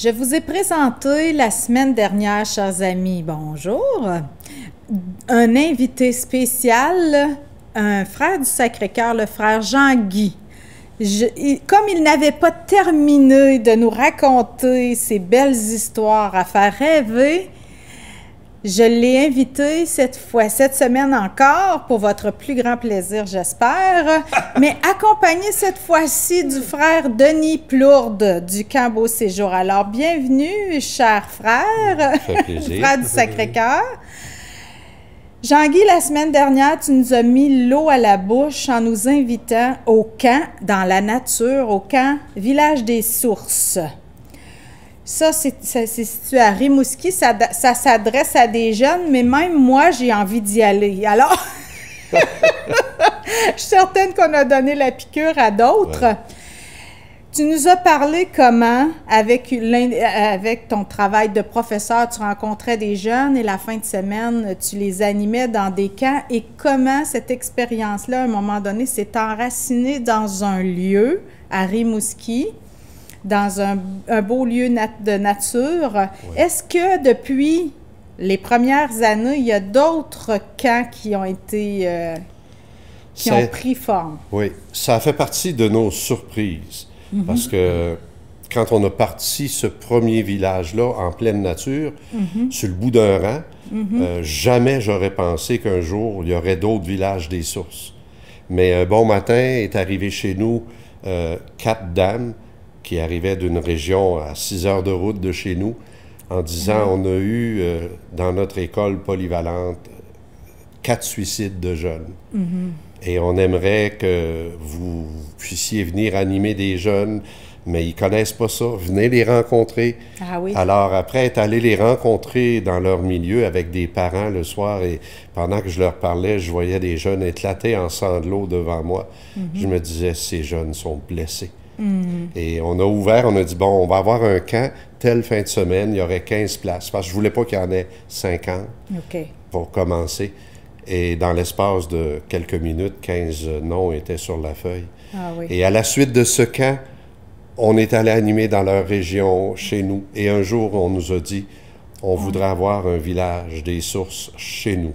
Je vous ai présenté la semaine dernière, chers amis, bonjour, un invité spécial, un frère du Sacré-Cœur, le frère Jean-Guy. Comme il n'avait pas terminé de nous raconter ces belles histoires à faire rêver, je l'ai invité cette semaine encore, pour votre plus grand plaisir, j'espère, mais accompagné cette fois-ci du frère Denis Plourde du Camp Beau Séjour. Alors, bienvenue, cher frère, frère du Sacré-Cœur. Jean-Guy, la semaine dernière, tu nous as mis l'eau à la bouche en nous invitant au camp, dans la nature, au camp Village des Sources. Ça, c'est situé à Rimouski. Ça s'adresse à des jeunes, mais même moi, j'ai envie d'y aller. Alors, je suis certaine qu'on a donné la piqûre à d'autres. Ouais. Tu nous as parlé comment, avec ton travail de professeur, tu rencontrais des jeunes et la fin de semaine, tu les animais dans des camps et comment cette expérience-là, à un moment donné, s'est enracinée dans un lieu à Rimouski, dans un beau lieu de nature. Oui. Est-ce que depuis les premières années, il y a d'autres camps qui ont été ont pris forme? Oui, ça fait partie de nos surprises. Mm-hmm. Parce que quand on a parti ce premier village-là en pleine nature, mm-hmm. sur le bout d'un rang, mm-hmm. Jamais j'aurais pensé qu'un jour, il y aurait d'autres villages des sources. Mais un bon matin est arrivé chez nous 4 dames qui arrivaient d'une région à 6 heures de route de chez nous, en disant, on a eu dans notre école polyvalente 4 suicides de jeunes. Mm-hmm. Et on aimerait que vous puissiez venir animer des jeunes, mais ils ne connaissent pas ça. Venez les rencontrer. Ah oui. Alors, après être allé les rencontrer dans leur milieu avec des parents le soir, et pendant que je leur parlais, je voyais des jeunes éclater en sanglots devant moi. Mm-hmm. Je me disais, ces jeunes sont blessés. Mm-hmm. Et on a ouvert, on a dit, bon, on va avoir un camp, telle fin de semaine, il y aurait 15 places. Parce que je ne voulais pas qu'il y en ait 50 pour commencer. Et dans l'espace de quelques minutes, 15 noms étaient sur la feuille. Ah oui. Et à la suite de ce camp, on est allé animer dans leur région, chez nous. Et un jour, on nous a dit, on voudrait avoir un village des sources chez nous.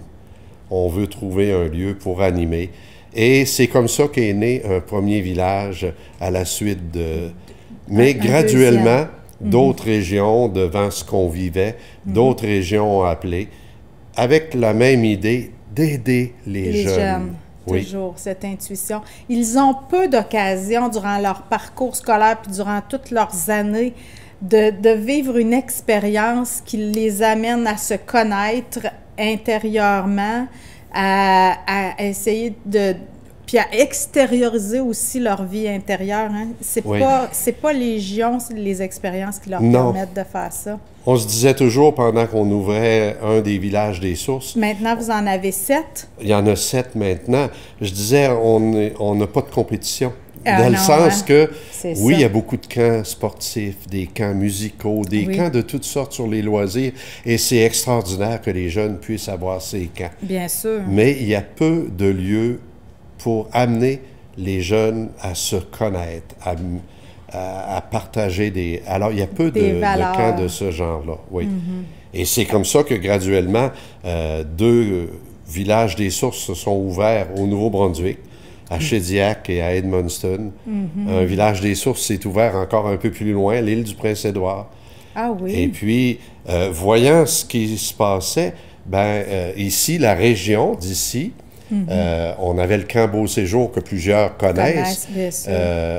On veut trouver un lieu pour animer. Et c'est comme ça qu'est né un premier village à la suite de... Mais graduellement, d'autres régions, devant ce qu'on vivait, d'autres régions ont appelé, avec la même idée d'aider les jeunes. Oui. Toujours, cette intuition. Ils ont peu d'occasions durant leur parcours scolaire puis durant toutes leurs années de vivre une expérience qui les amène à se connaître intérieurement, à essayer puis à extérioriser aussi leur vie intérieure. Hein. C'est pas légion, les expériences qui leur permettent de faire ça. On se disait toujours pendant qu'on ouvrait un des villages des sources. Maintenant, vous en avez 7? Il y en a 7 maintenant. Je disais, on n'a pas de compétition. Dans le sens que, oui, il y a beaucoup de camps sportifs, des camps musicaux, des camps de toutes sortes sur les loisirs. Et c'est extraordinaire que les jeunes puissent avoir ces camps. Bien sûr. Mais il y a peu de lieux pour amener les jeunes à se connaître, à partager des... Alors, il y a peu de camps de ce genre-là, oui. Mm-hmm. Et c'est comme ça que, graduellement, 2 villages des sources se sont ouverts au Nouveau-Brunswick, à Shediac et à Edmundston. Mm-hmm. Un village des sources s'est ouvert encore un peu plus loin, l'île du Prince-Édouard. Ah oui? Et puis, voyant ce qui se passait, ici, la région d'ici, on avait le camp Beau Séjour que plusieurs connaissent.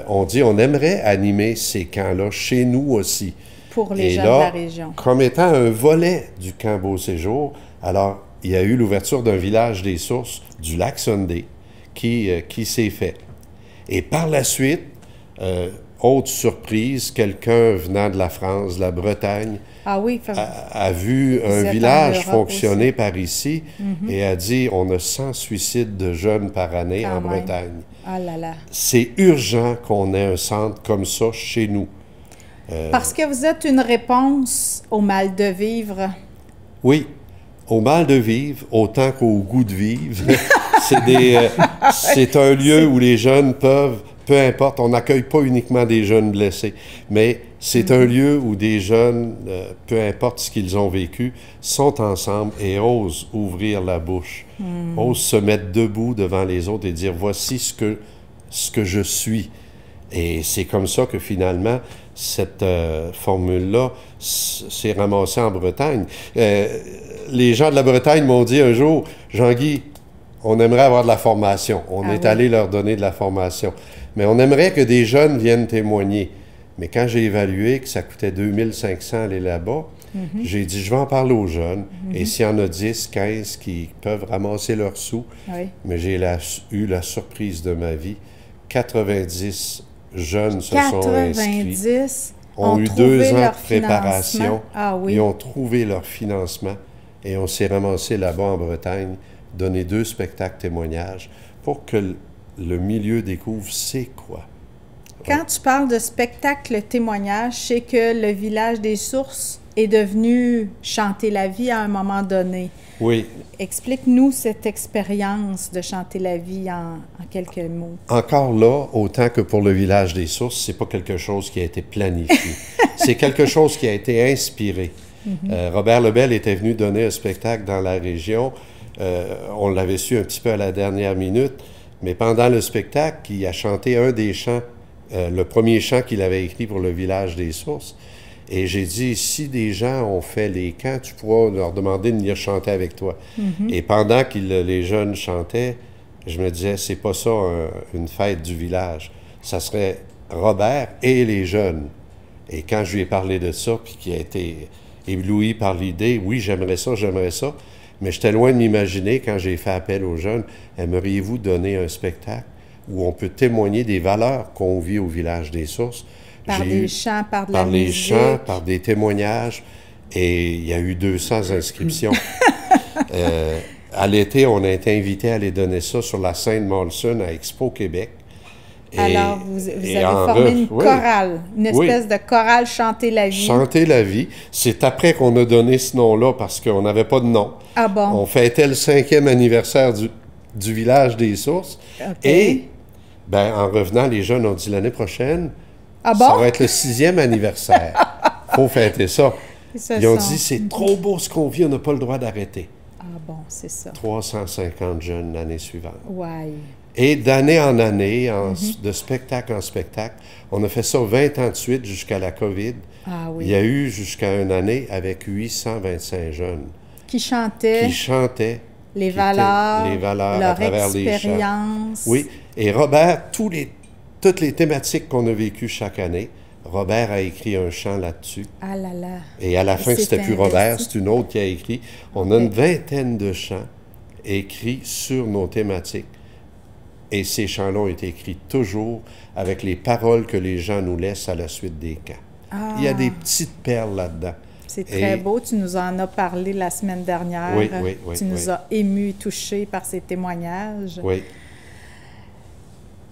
On dit on aimerait animer ces camps-là chez nous aussi. Pour les jeunes de la région. Comme étant un volet du camp Beau Séjour, alors il y a eu l'ouverture d'un village des sources du lac Sunday qui s'est fait. Et par la suite, autre surprise, quelqu'un venant de la France, de la Bretagne, a vu un village fonctionner par ici et a dit, on a 100 suicides de jeunes par année en Bretagne. Ah là là. C'est urgent qu'on ait un centre comme ça chez nous. Parce que vous êtes une réponse au mal de vivre. Oui, au mal de vivre, autant qu'au goût de vivre. C'est un lieu où les jeunes peuvent peu importe, on n'accueille pas uniquement des jeunes blessés, mais c'est un lieu où des jeunes, peu importe ce qu'ils ont vécu, sont ensemble et osent ouvrir la bouche, osent se mettre debout devant les autres et dire « voici ce que je suis ». Et c'est comme ça que finalement, cette formule-là s'est ramassée en Bretagne. Les gens de la Bretagne m'ont dit un jour, « Jean-Guy, on aimerait avoir de la formation. » On est allé leur donner de la formation. Mais on aimerait que des jeunes viennent témoigner. Mais quand j'ai évalué que ça coûtait 2500 aller là-bas, j'ai dit, je vais en parler aux jeunes. Et s'il y en a 10, 15 qui peuvent ramasser leurs sous, mais j'ai eu la surprise de ma vie. 90 jeunes se sont inscrits, ont eu 2 ans de préparation, ils ont trouvé leur financement et on s'est ramassé là-bas en Bretagne, donner 2 spectacles témoignages pour que le milieu découvre c'est quoi. Quand tu parles de spectacle témoignage, c'est que le village des Sources est devenu Chanter la vie à un moment donné. Oui. Explique-nous cette expérience de Chanter la vie en quelques mots. Encore là, autant que pour le village des Sources, c'est pas quelque chose qui a été planifié. C'est quelque chose qui a été inspiré. Robert Lebel était venu donner un spectacle dans la région. On l'avait su un petit peu à la dernière minute, mais pendant le spectacle, il a chanté un des chants, le premier chant qu'il avait écrit pour le village des Sources. Et j'ai dit, si des gens ont fait les camps, tu pourras leur demander de venir chanter avec toi. Et pendant que les jeunes chantaient, je me disais, c'est pas ça une fête du village. Ça serait Robert et les jeunes. Et quand je lui ai parlé de ça, puis qu'il a été ébloui par l'idée, oui, j'aimerais ça, mais j'étais loin de m'imaginer, quand j'ai fait appel aux jeunes, aimeriez-vous donner un spectacle où on peut témoigner des valeurs qu'on vit au village des Sources? Par des chants, par de la musique. Par les chants, par des témoignages. Et il y a eu 200 inscriptions. À l'été, on a été invité à aller donner ça sur la scène Molson à Expo Québec. Alors, vous avez formé une chorale, une espèce de chorale Chanter la vie. Chanter la vie. C'est après qu'on a donné ce nom-là parce qu'on n'avait pas de nom. Ah bon? On fêtait le 5e anniversaire du village des Sources. Et, en revenant, les jeunes ont dit l'année prochaine, ça va être le 6e anniversaire. Il faut fêter ça. Ils ont dit, c'est trop beau ce qu'on vit, on n'a pas le droit d'arrêter. Ah bon, c'est ça. 350 jeunes l'année suivante. Ouais. Et d'année en année, de spectacle en spectacle, on a fait ça 20 ans de suite jusqu'à la COVID. Ah oui. Il y a eu jusqu'à une année avec 825 jeunes. Qui chantaient. Les valeurs, à travers les chants. Oui. Et Robert, toutes les thématiques qu'on a vécues chaque année, Robert a écrit un chant là-dessus. Ah là là. Et à la fin, c'était plus Robert, c'est une autre qui a écrit. On a une vingtaine de chants écrits sur nos thématiques. Et ces chants-là ont été écrits toujours avec les paroles que les gens nous laissent à la suite des camps. Ah. Il y a des petites perles là-dedans. C'est très beau. Tu nous en as parlé la semaine dernière. Oui. Tu nous as émus, touchés par ces témoignages. Oui.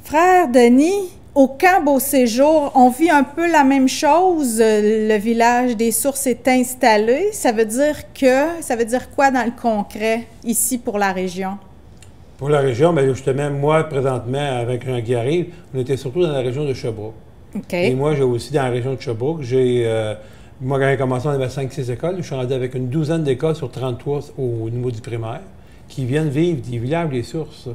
Frère Denis, au camp Beau Séjour, on vit un peu la même chose. Le village des Sources est installé. Ça veut dire quoi dans le concret ici pour la région? Pour la région, bien justement, moi, présentement, avec Jean-Guy arrive, on était surtout dans la région de Sherbrooke. OK. Et moi, j'ai aussi dans la région de Sherbrooke. Moi, quand j'ai commencé, on avait 5-6 écoles. Je suis rendu avec une douzaine d'écoles sur 33 au niveau du primaire qui viennent vivre des villages des Sources.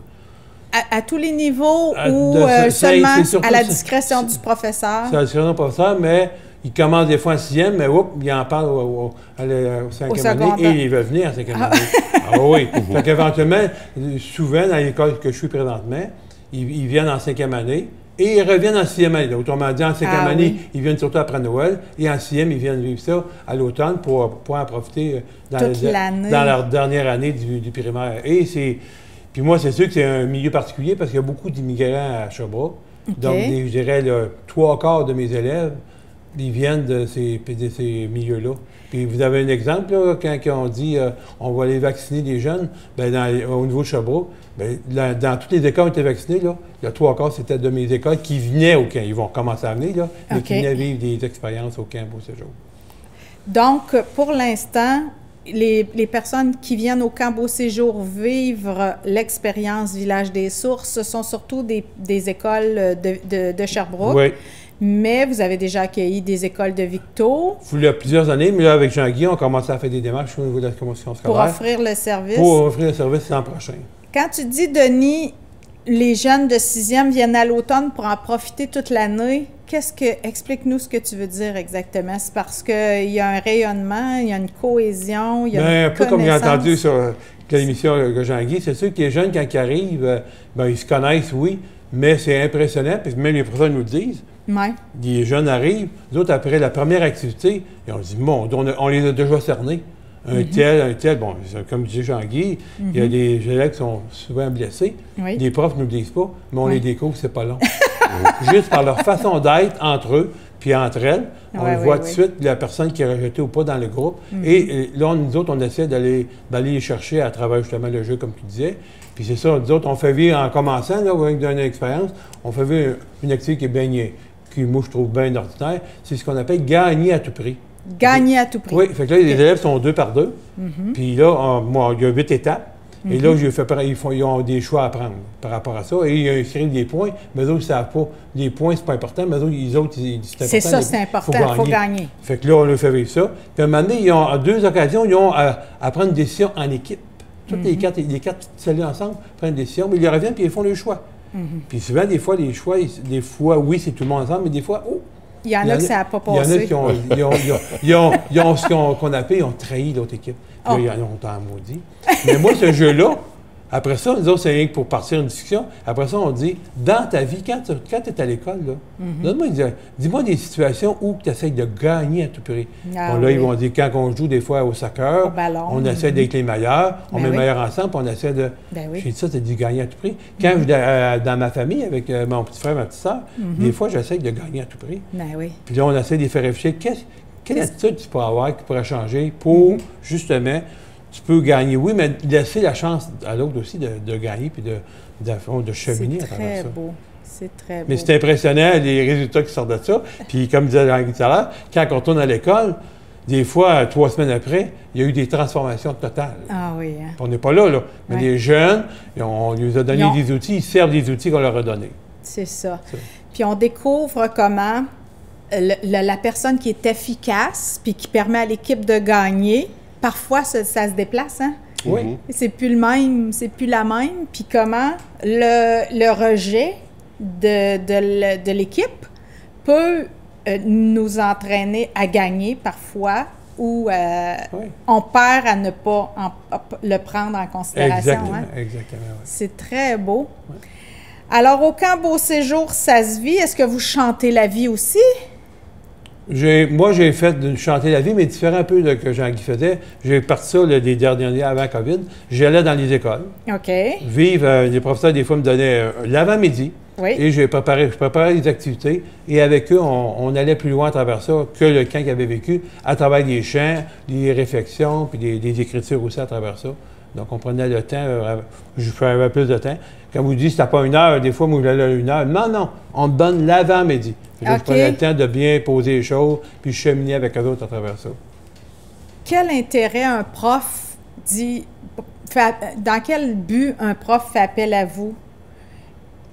À tous les niveaux ou seulement à la discrétion du professeur? C'est à la discrétion du professeur, mais il commence des fois en 6e, mais il en parle au 5e année et il veut venir en 5e année. Ah oui. Fait qu'éventuellement, souvent, dans l'école que je suis présentement, ils viennent en 5e année et ils reviennent en 6e année. Autrement dit, en 5e année, ils viennent surtout après Noël et en 6e, ils viennent vivre ça à l'automne pour en profiter dans leur dernière année du primaire. Puis moi, c'est sûr que c'est un milieu particulier parce qu'il y a beaucoup d'immigrants à Sherbrooke. Okay. Donc, je dirais, 3/4 de mes élèves, ils viennent de ces milieux-là. Puis vous avez un exemple, là, quand on dit on va aller vacciner les jeunes, bien, au niveau de Sherbrooke, bien, dans toutes les écoles qui étaient vaccinées, là, il y a 3/4, c'était de mes écoles qui venaient au camp. Ils vont commencer à venir, là, mais qui venaient vivre des expériences au camp Beau Séjour. Donc, pour l'instant, les personnes qui viennent au camp Beau Séjour vivre l'expérience Village des Sources, ce sont surtout des écoles de Sherbrooke. Oui. Mais vous avez déjà accueilli des écoles de Victo. Il y a plusieurs années, mais là, avec Jean-Guy, on commence à faire des démarches au niveau de la commission scolaire. Pour offrir le service. Pour offrir le service l'an prochain. Quand tu dis, Denis, les jeunes de 6e viennent à l'automne pour en profiter toute l'année, explique-nous ce que tu veux dire exactement. C'est parce qu'il y a un rayonnement, il y a une cohésion, il y a une un peu comme j'ai connaissance. entendu sur l'émission de Jean-Guy, c'est sûr que les jeunes, quand ils arrivent, ils se connaissent, oui, mais c'est impressionnant, puis même les professeurs nous le disent. Ouais. Les jeunes arrivent, nous autres, après la première activité, et on dit, bon, on les a déjà cernés. Un tel, bon, comme disait Jean-Guy, il y a des élèves qui sont souvent blessés. Oui. Les profs ne nous le disent pas, mais on les découvre, c'est pas long. Juste par leur façon d'être entre eux, puis entre elles, on le voit tout de suite, la personne qui est rejetée ou pas dans le groupe. Et là, nous autres, on essaie d'aller les chercher à travers justement le jeu, comme tu disais. Puis c'est ça, nous autres, on fait vivre, en commençant, là, avec une expérience, on fait vivre une activité qui est bien, qui moi, je trouve bien ordinaire. C'est ce qu'on appelle gagner à tout prix. Gagner à tout prix. Oui, fait que là, les élèves sont 2 par 2. Puis là, moi, il y a 8 étapes. Et là, ils ont des choix à prendre par rapport à ça. Et ils inscrivent des points, mais eux autres, ils ne savent pas. Les points, c'est pas important, mais eux autres, c'est important. C'est ça, c'est important, il faut gagner. Fait que là, on leur fait vivre ça. Puis à un moment donné, à 2 occasions, ils ont à prendre une décision en équipe. Toutes les quatre saluent ensemble, prennent une décision, mais ils reviennent puis ils font le choix. Puis souvent, des fois, les choix, oui, c'est tout le monde ensemble, mais des fois, il y en a que ça n'a pas passé. Il y en a qui ont ce qu'on appelle, ils ont trahi l'autre équipe. Puis là, ils ont tant maudit. Mais moi, ce jeu-là, après ça, nous autres, c'est rien que pour partir une discussion. Après ça, on dit, dans ta vie, quand tu es à l'école, dis-moi des situations où tu essaies de gagner à tout prix. Ils vont dire, quand on joue des fois au soccer, on essaie d'être les meilleurs, on met les meilleurs ensemble, puis on essaie de... J'ai dit ça, tu as dit gagner à tout prix. Quand je suis dans ma famille, avec mon petit frère, ma petite soeur, des fois, j'essaie de gagner à tout prix. Puis là, on essaie de faire réfléchir, quelle attitude tu peux avoir qui pourrait changer pour, justement... Tu peux gagner, oui, mais laisser la chance à l'autre aussi de gagner puis de cheminer à travers ça. C'est très beau. C'est très beau. Mais c'est impressionnant, les résultats qui sortent de ça. Puis, comme disait Jean-Guy tout à l'heure, quand on retourne à l'école, des fois, 3 semaines après, il y a eu des transformations totales. Ah oui. Hein? On n'est pas là. Mais les jeunes, on lui a donné des outils, ils servent des outils qu'on leur a donnés. C'est ça. Puis, on découvre comment la personne qui est efficace puis qui permet à l'équipe de gagner. Parfois, ça se déplace, hein? Oui. C'est plus le même, c'est plus la même. Puis comment le rejet de l'équipe peut nous entraîner à gagner parfois ou on perd à ne pas le prendre en considération. Exactement, hein? Exactement. Oui. C'est très beau. Oui. Alors, au camp Beau Séjour, ça se vit. Est-ce que vous chantez la vie aussi? Moi, j'ai fait de chanter la vie, mais différent un peu de ce que Jean-Guy faisait. J'ai parti ça les dernières années avant COVID. J'allais dans les écoles. OK. Vivre, les professeurs, des fois, me donnaient l'avant-midi. Oui. Et je préparais des activités. Et avec eux, on allait plus loin à travers ça que le camp qu'ils avaient vécu, à travers des chants, des réflexions, puis des écritures aussi à travers ça. Donc, on prenait le temps, je ferais plus de temps. Quand vous dites que c'était pas 1 heure, des fois, moi, j'allais 1 heure. Non, on me donne l'avant-midi. Je prenais le temps de bien poser les choses, puis je cheminais avec eux autres à travers ça. Quel intérêt un prof dit... Dans quel but un prof fait appel à vous?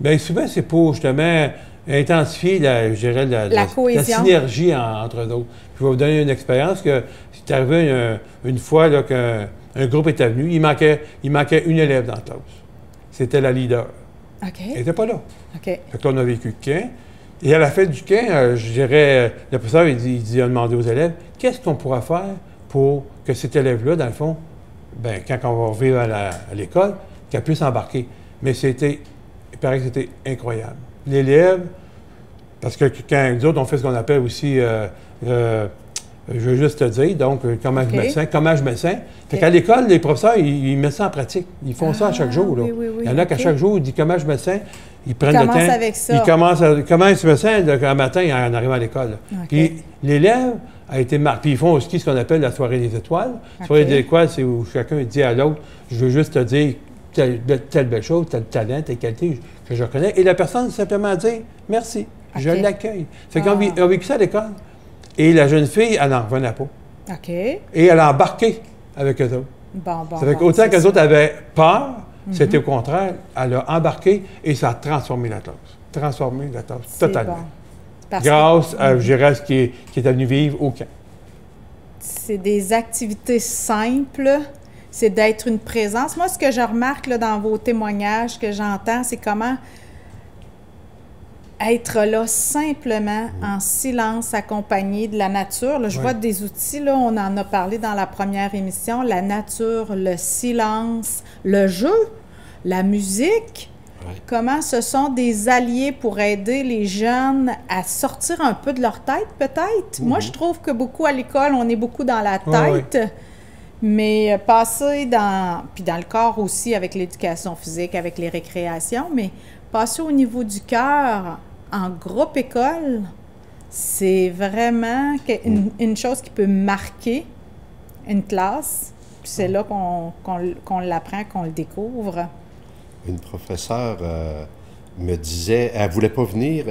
Bien, souvent, c'est pour, justement, intensifier, la synergie entre eux autres. Je vais vous donner une expérience que c'est arrivé une fois là, qu'un groupe était venu, il manquait une élève dans la classe. C'était la leader. OK. Elle n'était pas là. OK. Fait que là, on a vécu le camp. Et à la fin du camp, je dirais, le professeur, il a demandé aux élèves, qu'est-ce qu'on pourra faire pour que cet élève-là, dans le fond, bien, quand on va vivre à l'école, qu'elle puisse embarquer. Mais il paraît que c'était incroyable. L'élève, parce que quand nous autres, on fait ce qu'on appelle aussi, je veux juste te dire, donc, comment je me sens. Fait qu'à l'école, les professeurs, ils mettent ça en pratique. Ils font ça à chaque jour. Là. Oui. Il y en a qu'à chaque jour, ils disent comment je me sens. Ils prennent le temps. Avec ça. Ils commencent comment je me sens le matin en arrivant à l'école. Puis l'élève a été marqué. Puis ils font aussi ce qu'on appelle la soirée des étoiles. La soirée des étoiles, c'est où chacun dit à l'autre, je veux juste te dire telle belle chose, tel talent, telle qualité que je reconnais. Et la personne simplement dit merci, je l'accueille. Fait qu'on a vécu ça à l'école. Et la jeune fille, elle n'en revenait pas. OK. Et elle a embarqué avec eux autres. Bon, Ça fait qu'autant qu'eux autres avaient peur, c'était au contraire, elle a embarqué et ça a transformé la classe. Transformé la classe, totalement. Bon. Grâce à, je dirais, ce qui est venu vivre au camp. C'est des activités simples, c'est d'être une présence. Moi, ce que je remarque là, dans vos témoignages, que j'entends, c'est comment être là simplement, en silence, accompagné de la nature. Là, je vois des outils, là, on en a parlé dans la première émission, la nature, le silence, le jeu, la musique. Comment ce sont des alliés pour aider les jeunes à sortir un peu de leur tête, peut-être? Moi, je trouve que beaucoup à l'école, on est beaucoup dans la tête, mais passer dans... Puis dans le corps aussi, avec l'éducation physique, avec les récréations, mais passer au niveau du cœur, en groupe école, c'est vraiment une chose qui peut marquer une classe. Puis c'est là qu'on l'apprend, qu'on le découvre. Une professeure me disait, elle ne voulait pas venir,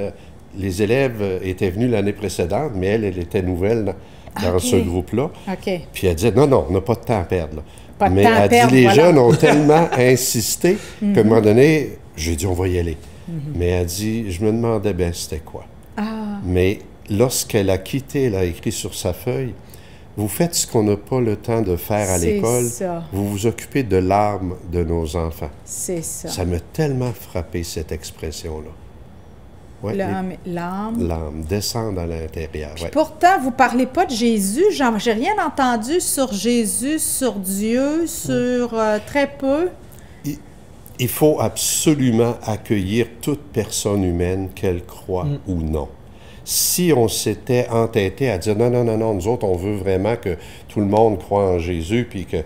les élèves étaient venus l'année précédente, mais elle était nouvelle dans ce groupe-là. Puis elle disait, non, on n'a pas de temps à perdre. Là. Pas de mais temps à elle perdre, dit, les jeunes ont tellement insisté qu'à un moment donné, j'ai dit, on va y aller. Mais elle dit, je me demandais bien c'était quoi. Mais lorsqu'elle a quitté, elle a écrit sur sa feuille, vous faites ce qu'on n'a pas le temps de faire à l'école. Vous vous occupez de l'âme de nos enfants. C'est ça. Ça m'a tellement frappé, cette expression-là. Ouais, l'âme. L'âme, descendre à l'intérieur. Ouais. Pourtant, vous ne parlez pas de Jésus. J'ai rien entendu sur Jésus, sur Dieu, sur très peu. Il faut absolument accueillir toute personne humaine, qu'elle croit ou non. Si on s'était entêté à dire non, nous autres, on veut vraiment que tout le monde croit en Jésus, puis que,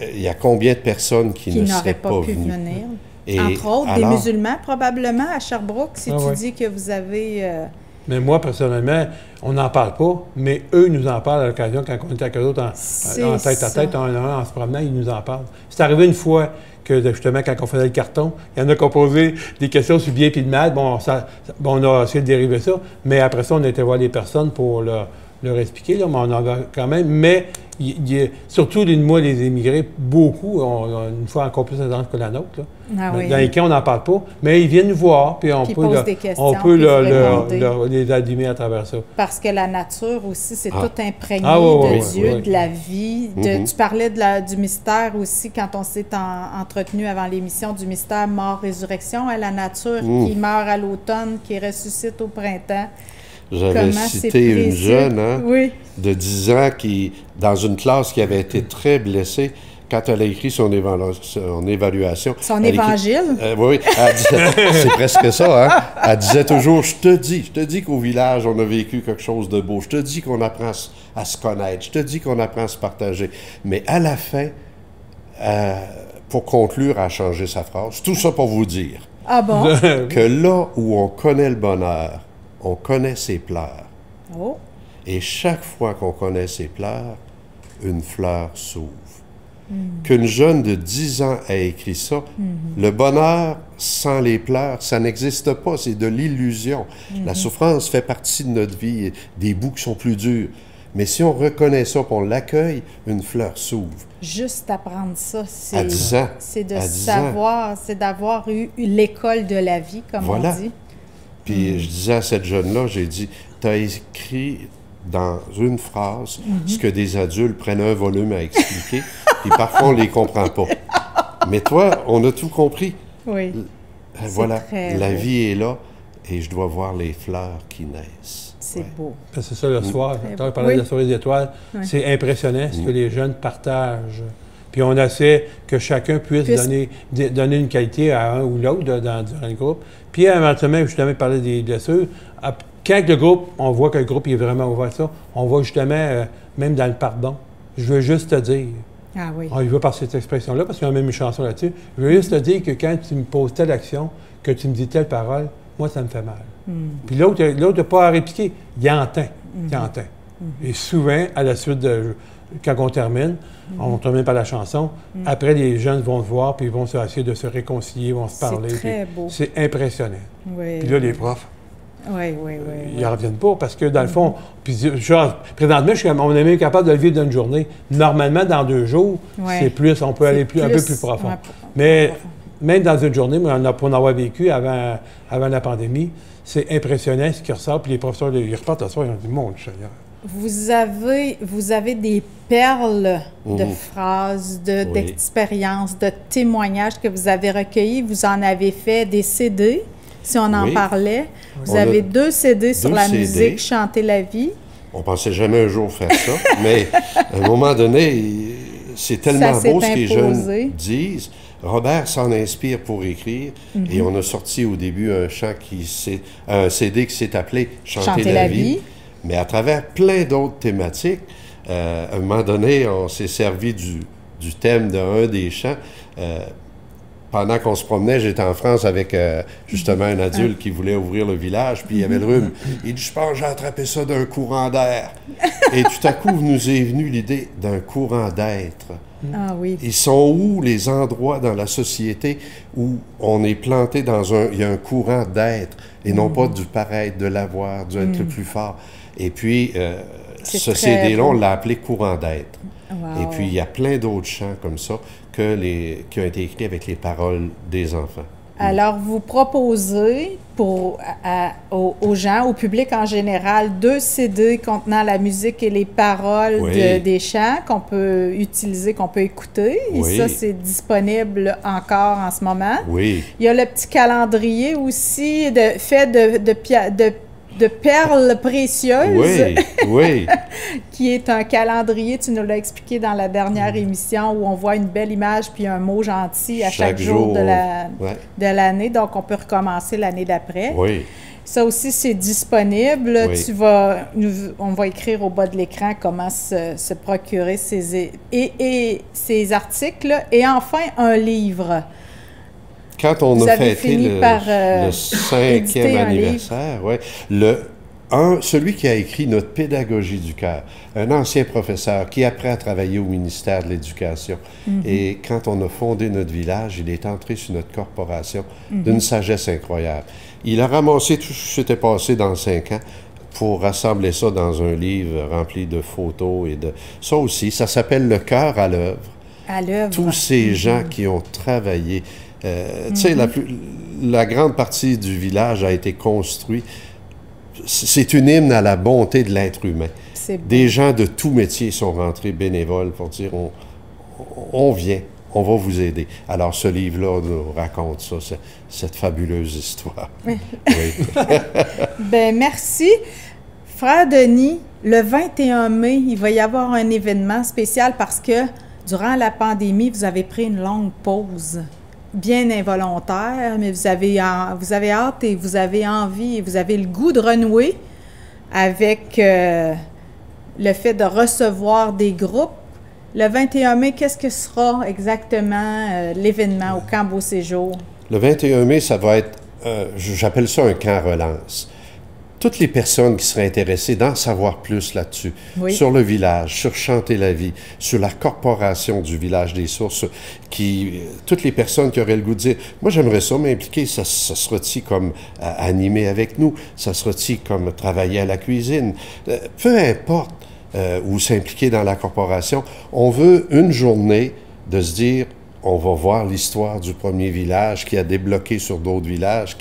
il y a combien de personnes qui ne seraient pas pu venues? Venir. Et entre autres, des musulmans, probablement, à Sherbrooke, si tu dis que vous avez... Mais moi, personnellement, on n'en parle pas, mais eux nous en parlent à l'occasion, quand on était avec eux autres en tête à tête, en se promenant, ils nous en parlent. C'est arrivé une fois que, justement, quand on faisait le carton, il y en a qui ont posé des questions sur bien et de mal. Bon, on a essayé de dériver ça, mais après ça, on a été voir les personnes pour leur expliquer, là, mais on en a quand même. Mais surtout, moi, les immigrés, beaucoup, ont une fois encore plus d'adresse que la nôtre. Là. Dans les cas, on n'en parle pas, mais ils viennent nous voir, puis on peut les animer à travers ça. Parce que la nature aussi, c'est tout imprégné de Dieu, de la vie. Tu parlais du mystère aussi, quand on s'est entretenu avant l'émission, du mystère mort-résurrection, la nature qui meurt à l'automne, qui ressuscite au printemps. J'avais cité une jeune de 10 ans qui, dans une classe qui avait été très blessée, quand elle a écrit son évaluation... Son évangile? Oui, c'est presque ça, hein? Elle disait toujours, je te dis qu'au village, on a vécu quelque chose de beau. Je te dis qu'on apprend à se connaître. Je te dis qu'on apprend à se partager. Mais à la fin, pour conclure, elle a changé sa phrase. Tout ça pour vous dire que là où on connaît le bonheur, on connaît ses pleurs. Et chaque fois qu'on connaît ses pleurs, une fleur s'ouvre. Qu'une jeune de 10 ans a écrit ça, le bonheur sans les pleurs, ça n'existe pas, c'est de l'illusion. La souffrance fait partie de notre vie, des bouts qui sont plus durs. Mais si on reconnaît ça, qu'on l'accueille, une fleur s'ouvre. Juste apprendre ça, c'est à 10 ans. C'est de savoir, c'est d'avoir eu l'école de la vie, comme on dit. Puis je disais à cette jeune-là, j'ai dit, tu as écrit dans une phrase ce que des adultes prennent un volume à expliquer, puis parfois on ne les comprend pas. Mais toi, on a tout compris. Oui. Voilà, la vie est là et je dois voir les fleurs qui naissent. C'est beau. C'est ça le soir. Tu as parlé de la soirée des étoiles. C'est impressionnant ce que les jeunes partagent. Puis on essaie que chacun puisse donner une qualité à un ou l'autre dans le groupe. Puis éventuellement, justement, parler des blessures. Quand le groupe, on voit que le groupe est vraiment ouvert à ça, on va justement, même dans le pardon. Je veux juste te dire. Ah oui. Il veut par cette expression-là, parce qu'il y a même une chanson là-dessus. Je veux juste te dire que quand tu me poses telle action, que tu me dis telle parole, moi, ça me fait mal. Puis l'autre n'a pas à répliquer. Il entend. Il entend. Et souvent, à la suite quand on termine par la chanson, après, les jeunes vont voir, puis ils vont essayer de se réconcilier, vont se parler. C'est très beau. C'est impressionnant. Oui. Puis là, les profs, Oui. Ils ne reviennent pas parce que, dans le fond, puis genre, présentement, on est même capable de le vivre d'une journée. Normalement, dans 2 jours, c'est plus, on peut aller un peu plus profond. Mais même dans une journée, pour en avoir vécu avant la pandémie, c'est impressionnant ce qui ressort. Puis les professeurs, ils repartent à soir, ils ont dit, mon Seigneur. Vous avez des perles de phrases, d'expériences, de témoignages que vous avez recueillis. Vous en avez fait des CD, si on en parlait. Vous avez 2 CD sur la musique, Chanter la vie. On pensait jamais un jour faire ça, mais à un moment donné, c'est tellement beau ce que les jeunes disent. Robert s'en inspire pour écrire et on a sorti au début un CD qui s'est appelé Chanter la vie. Mais à travers plein d'autres thématiques, à un moment donné, on s'est servi du thème d'un des chants. Pendant qu'on se promenait, j'étais en France avec justement un adulte qui voulait ouvrir le village, puis il y avait le rhume. Il dit, je pense que j'ai attrapé ça d'un courant d'air. Et tout à coup, nous est venue l'idée d'un courant d'être. Ah oui. Ils sont où les endroits dans la société où on est planté il y a un courant d'être, et non pas du paraître, de l'avoir, d'être le plus fort. Et puis, ce CD-là, on l'a appelé Courant d'être. Wow. Et puis, il y a plein d'autres chants comme ça qui ont été écrits avec les paroles des enfants. Alors, vous proposez aux gens, au public en général, 2 CD contenant la musique et les paroles des chants qu'on peut utiliser, qu'on peut écouter. Et ça, c'est disponible encore en ce moment. Oui. Il y a le petit calendrier aussi fait de perles précieuses. Oui. Qui est un calendrier, tu nous l'as expliqué dans la dernière émission, où on voit une belle image puis un mot gentil à chaque jour de l'année. Donc, on peut recommencer l'année d'après. Oui. Ça aussi, c'est disponible. Oui. On va écrire au bas de l'écran comment se procurer ces articles. Et enfin, un livre. Quand on a fêté le 5e anniversaire, celui qui a écrit notre pédagogie du cœur, un ancien professeur qui après a travaillé au ministère de l'Éducation. Et quand on a fondé notre village, il est entré sur notre corporation d'une sagesse incroyable. Il a ramassé tout ce qui s'était passé dans 5 ans pour rassembler ça dans un livre rempli de photos et de... Ça aussi, ça s'appelle « Le cœur à l'œuvre ». À l'œuvre. Tous ces gens qui ont travaillé... tu sais, la grande partie du village a été construite. C'est une hymne à la bonté de l'être humain. Des gens de tout métier sont rentrés bénévoles pour dire on vient, on va vous aider. Alors, ce livre-là nous raconte ça, cette fabuleuse histoire. Oui. Bien, merci. Frère Denis, le 21 mai, il va y avoir un événement spécial parce que durant la pandémie, vous avez pris une longue pause. Bien involontaire, mais vous avez hâte et vous avez envie et vous avez le goût de renouer avec le fait de recevoir des groupes. Le 21 mai, qu'est-ce que sera exactement l'événement au Camp Beau Séjour? Le 21 mai, ça va être, j'appelle ça un camp relance. Toutes les personnes qui seraient intéressées d'en savoir plus là-dessus, sur le village, sur Chanter la vie, sur la corporation du village des Sources, toutes les personnes qui auraient le goût de dire « Moi, j'aimerais ça m'impliquer, ça sera-t-il comme animer avec nous? Ça sera-t-il comme travailler à la cuisine? » Peu importe où s'impliquer dans la corporation, on veut une journée de se dire on va voir l'histoire du premier village qui a débloqué sur d'autres villages,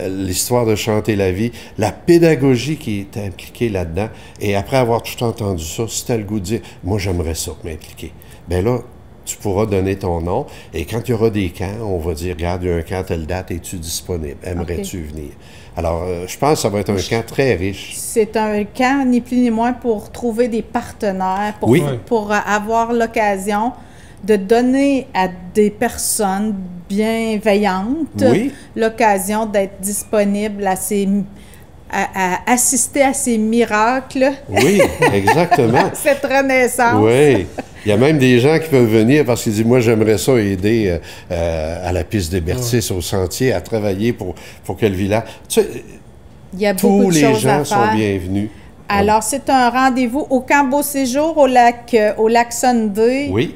l'histoire de Chanter la vie, la pédagogie qui est impliquée là-dedans. Et après avoir tout entendu ça, si tu as le goût de dire « Moi, j'aimerais ça m'impliquer », bien là, tu pourras donner ton nom. Et quand il y aura des camps, on va dire « Regarde, il y a un camp, telle date, es-tu disponible? Aimerais-tu venir? » Alors, je pense que ça va être un camp très riche. C'est un camp, ni plus ni moins, pour trouver des partenaires, pour avoir l'occasion de donner à des bienveillantes l'occasion d'être disponible à assister à ces miracles. Oui, exactement. Cette renaissance. Oui. Il y a même des gens qui peuvent venir parce qu'ils disent « Moi, j'aimerais ça aider à la piste des Bertis, au sentier, à travailler pour que le village... » Tu sais, il y a beaucoup de choses à faire. Tous les gens sont bienvenus. Alors, c'est un rendez-vous au Camp Beau Séjour, au lac Sunday. Oui.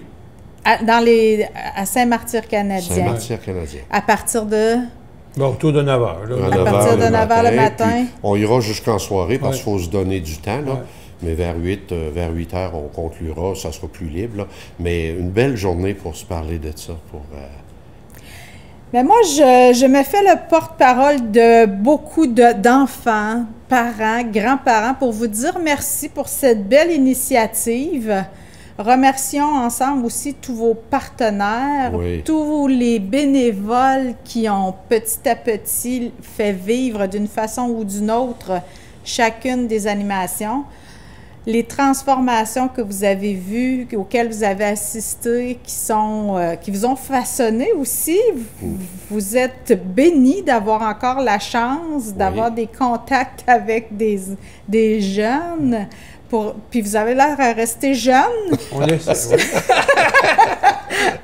À Saint-Martyr-Canadien. Saint-Martyr-Canadien. À partir de... Bon, autour de 9 h. À partir de 9 h le matin. On ira jusqu'en soirée parce qu'il faut se donner du temps. Là. Mais vers 8 h, on conclura, ça sera plus libre. Là. Mais une belle journée pour se parler de ça. Mais moi, je me fais le porte-parole de beaucoup d'enfants, parents, grands-parents pour vous dire merci pour cette belle initiative. Remercions ensemble aussi tous vos partenaires, tous les bénévoles qui ont petit à petit fait vivre d'une façon ou d'une autre chacune des animations. Les transformations que vous avez vues, auxquelles vous avez assisté, qui vous ont façonné aussi. Vous êtes bénis d'avoir encore la chance d'avoir des contacts avec des jeunes. Puis vous avez l'air à rester jeune. On essaie,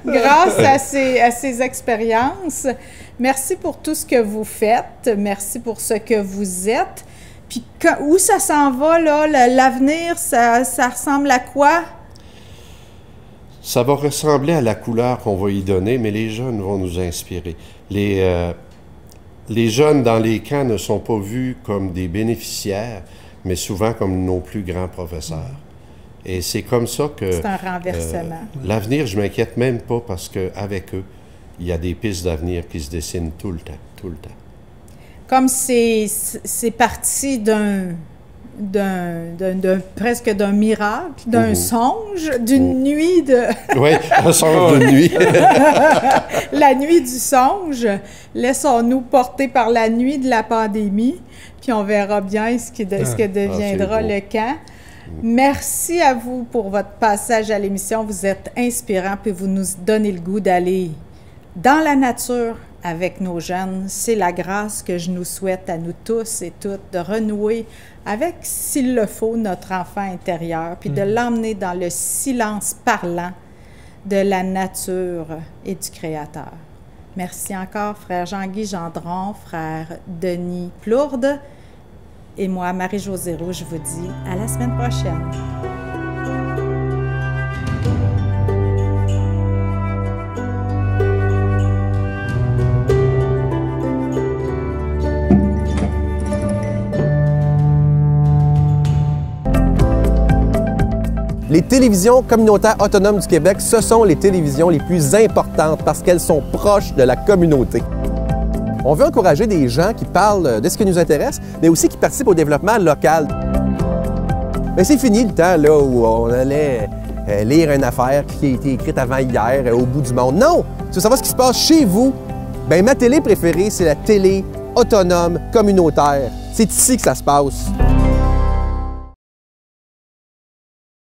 grâce à ces expériences. Merci pour tout ce que vous faites. Merci pour ce que vous êtes. Puis où ça s'en va, là? L'avenir, ça ressemble à quoi? Ça va ressembler à la couleur qu'on va y donner, mais les jeunes vont nous inspirer. Les jeunes dans les camps ne sont pas vus comme des bénéficiaires, mais souvent comme nos plus grands professeurs. Et c'est comme ça que... C'est un renversement. L'avenir, je ne m'inquiète même pas parce qu'avec eux, il y a des pistes d'avenir qui se dessinent tout le temps, tout le temps. Comme c'est parti presque d'un miracle, d'un songe, d'une nuit de... Oui, un songe d'une nuit. La nuit du songe. Laissons-nous porter par la nuit de la pandémie, puis on verra bien ce que deviendra le camp. Merci à vous pour votre passage à l'émission. Vous êtes inspirant, puis vous nous donnez le goût d'aller dans la nature avec nos jeunes. C'est la grâce que je nous souhaite à nous tous et toutes de renouer avec, s'il le faut, notre enfant intérieur, puis de l'emmener dans le silence parlant de la nature et du Créateur. Merci encore, frère Jean-Guy Gendron, frère Denis Plourde, et moi, Marie-Josée Roux, je vous dis à la semaine prochaine. Les télévisions communautaires autonomes du Québec, ce sont les télévisions les plus importantes parce qu'elles sont proches de la communauté. On veut encourager des gens qui parlent de ce qui nous intéresse, mais aussi qui participent au développement local. Mais c'est fini le temps là, où on allait lire une affaire qui a été écrite avant hier au bout du monde. Non! Tu veux savoir ce qui se passe chez vous? Bien, ma télé préférée, c'est la télé autonome communautaire. C'est ici que ça se passe.